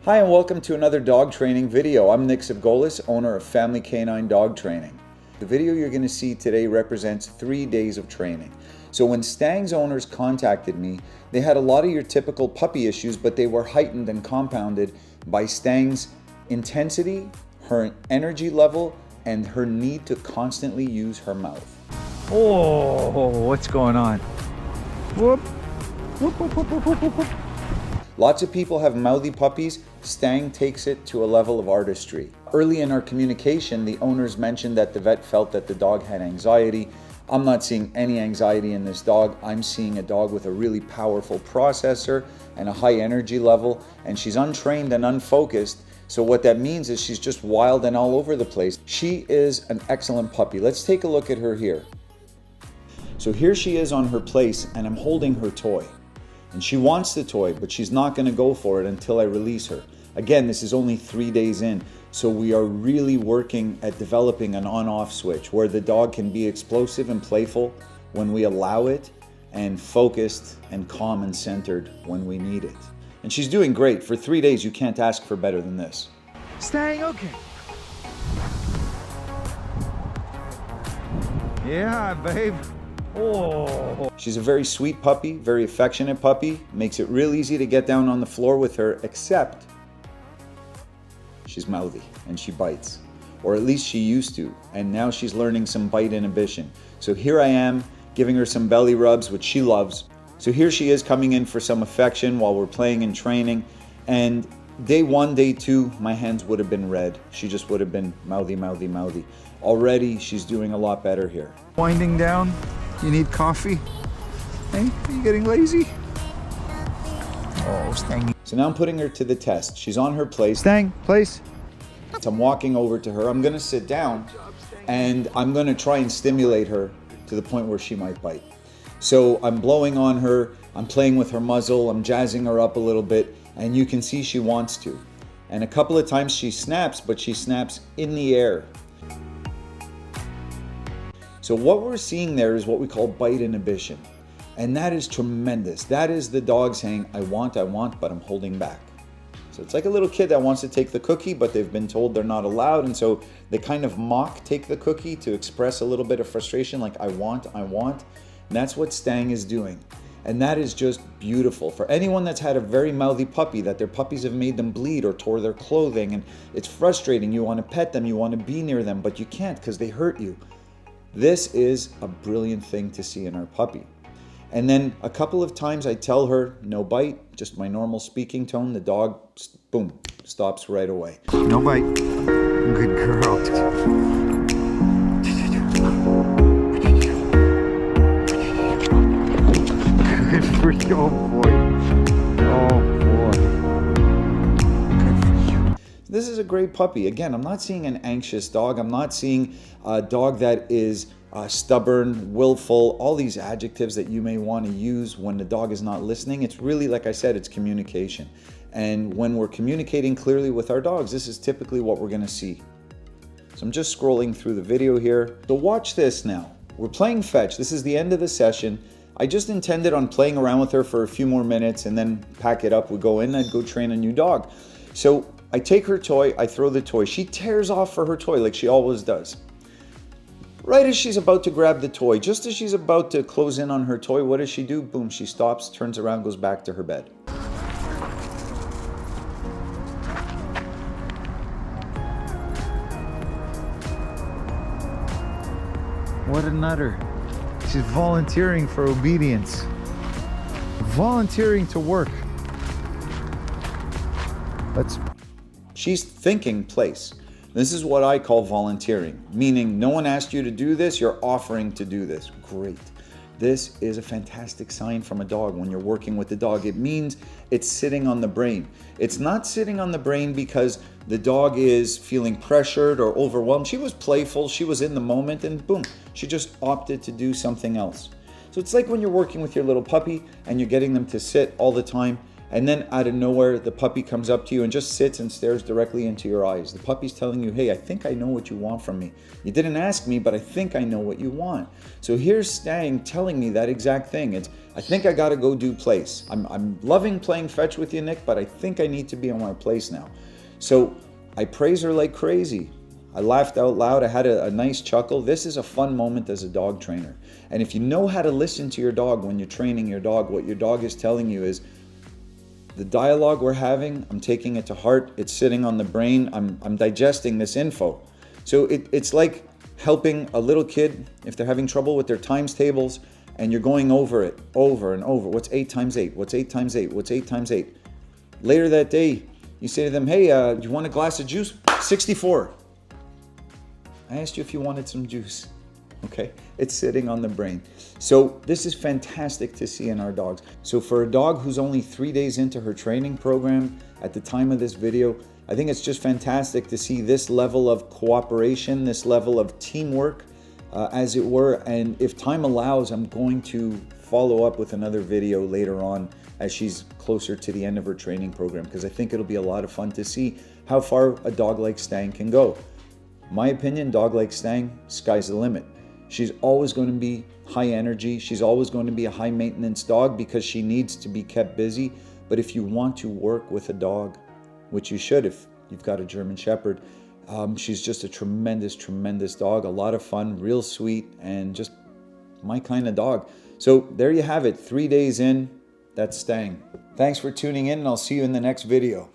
Hi and welcome to another dog training video. I'm Nick Sivgolis, owner of Family Canine Dog Training. The video you're going to see today represents 3 days of training. So when Stang's owners contacted me, they had a lot of your typical puppy issues, but they were heightened and compounded by Stang's intensity, her energy level, and her need to constantly use her mouth. Oh, what's going on? Whoop. Whoop, whoop, whoop, whoop, whoop, whoop. Lots of people have mouthy puppies. Stang takes it to a level of artistry. Early in our communication, the owners mentioned that the vet felt that the dog had anxiety. I'm not seeing any anxiety in this dog. I'm seeing a dog with a really powerful processor and a high energy level, and she's untrained and unfocused. So what that means is she's just wild and all over the place. She is an excellent puppy. Let's take a look at her here. So here she is on her place, and I'm holding her toy. And she wants the toy, but she's not going to go for it until I release her. Again, this is only 3 days in, so we are really working at developing an on-off switch where the dog can be explosive and playful when we allow it, and focused and calm and centered when we need it. And she's doing great. For 3 days, you can't ask for better than this. Stang, okay. Yeah, babe. Oh. She's a very sweet puppy, very affectionate puppy. Makes it real easy to get down on the floor with her, except she's mouthy and she bites. Or at least she used to, and now she's learning some bite inhibition. So here I am, giving her some belly rubs, which she loves. So here she is coming in for some affection while we're playing and training. And day 1, day 2, my hands would have been red. She just would have been mouthy, mouthy, mouthy. Already, she's doing a lot better here. Winding down. You need coffee? Hey, are you getting lazy? Oh, Stang. So now I'm putting her to the test. She's on her place. Stang, place. So I'm walking over to her. I'm gonna sit down and I'm gonna try and stimulate her to the point where she might bite. So I'm blowing on her, I'm playing with her muzzle, I'm jazzing her up a little bit, and you can see she wants to. And a couple of times she snaps, but she snaps in the air. So what we're seeing there is what we call bite inhibition. And that is tremendous. That is the dog saying, I want, but I'm holding back. So it's like a little kid that wants to take the cookie, but they've been told they're not allowed. And so they kind of mock take the cookie to express a little bit of frustration, like I want. And that's what Stang is doing. And that is just beautiful. For anyone that's had a very mouthy puppy, that their puppies have made them bleed or tore their clothing, and it's frustrating. You want to pet them, you want to be near them, but you can't because they hurt you. This is a brilliant thing to see in our puppy. And then a couple of times I tell her, no bite, just my normal speaking tone. The dog, boom, stops right away. No bite. Good girl. Good for you, oh boy. Oh boy. Good for you. This is a great puppy. Again, I'm not seeing an anxious dog. I'm not seeing a dog that is stubborn, willful, all these adjectives that you may want to use when the dog is not listening. It's really, like I said, it's communication. And when we're communicating clearly with our dogs, this is typically what we're going to see. So I'm just scrolling through the video here. So watch this now. We're playing fetch. This is the end of the session. I just intended on playing around with her for a few more minutes and then pack it up. We go in, I'd go train a new dog. So I take her toy, I throw the toy. She tears off for her toy like she always does. Right as she's about to grab the toy, just as she's about to close in on her toy, what does she do? Boom, she stops, turns around, goes back to her bed. What a nutter. She's volunteering for obedience. Volunteering to work. She's thinking place. This is what I call volunteering, meaning no one asked you to do this, you're offering to do this. Great. This is a fantastic sign from a dog when you're working with the dog. It means it's sitting on the brain. It's not sitting on the brain because the dog is feeling pressured or overwhelmed. She was playful, she was in the moment, and boom, she just opted to do something else. So it's like when you're working with your little puppy and you're getting them to sit all the time, and then out of nowhere, the puppy comes up to you and just sits and stares directly into your eyes. The puppy's telling you, hey, I think I know what you want from me. You didn't ask me, but I think I know what you want. So here's Stang telling me that exact thing. It's, I think I gotta go do place. I'm loving playing fetch with you, Nick, but I think I need to be on my place now. So I praise her like crazy. I laughed out loud. I had a nice chuckle. This is a fun moment as a dog trainer. And if you know how to listen to your dog when you're training your dog, what your dog is telling you is, the dialogue we're having, I'm taking it to heart. It's sitting on the brain. I'm digesting this info. So it's like helping a little kid if they're having trouble with their times tables and you're going over it over and over. What's 8 times 8? What's 8 times 8? What's 8 times 8? Later that day, you say to them, hey, do you want a glass of juice? 64. I asked you if you wanted some juice. Okay, it's sitting on the brain. So this is fantastic to see in our dogs. So for a dog who's only 3 days into her training program at the time of this video, I think it's just fantastic to see this level of cooperation, this level of teamwork, as it were. And if time allows, I'm going to follow up with another video later on as she's closer to the end of her training program, because I think it'll be a lot of fun to see how far a dog like Stang can go. My opinion, dog like Stang, sky's the limit. She's always going to be high energy. She's always going to be a high maintenance dog because she needs to be kept busy. But if you want to work with a dog, which you should if you've got a German Shepherd, she's just a tremendous, tremendous dog. A lot of fun, real sweet, and just my kind of dog. So there you have it, 3 days in, that's Stang. Thanks for tuning in, and I'll see you in the next video.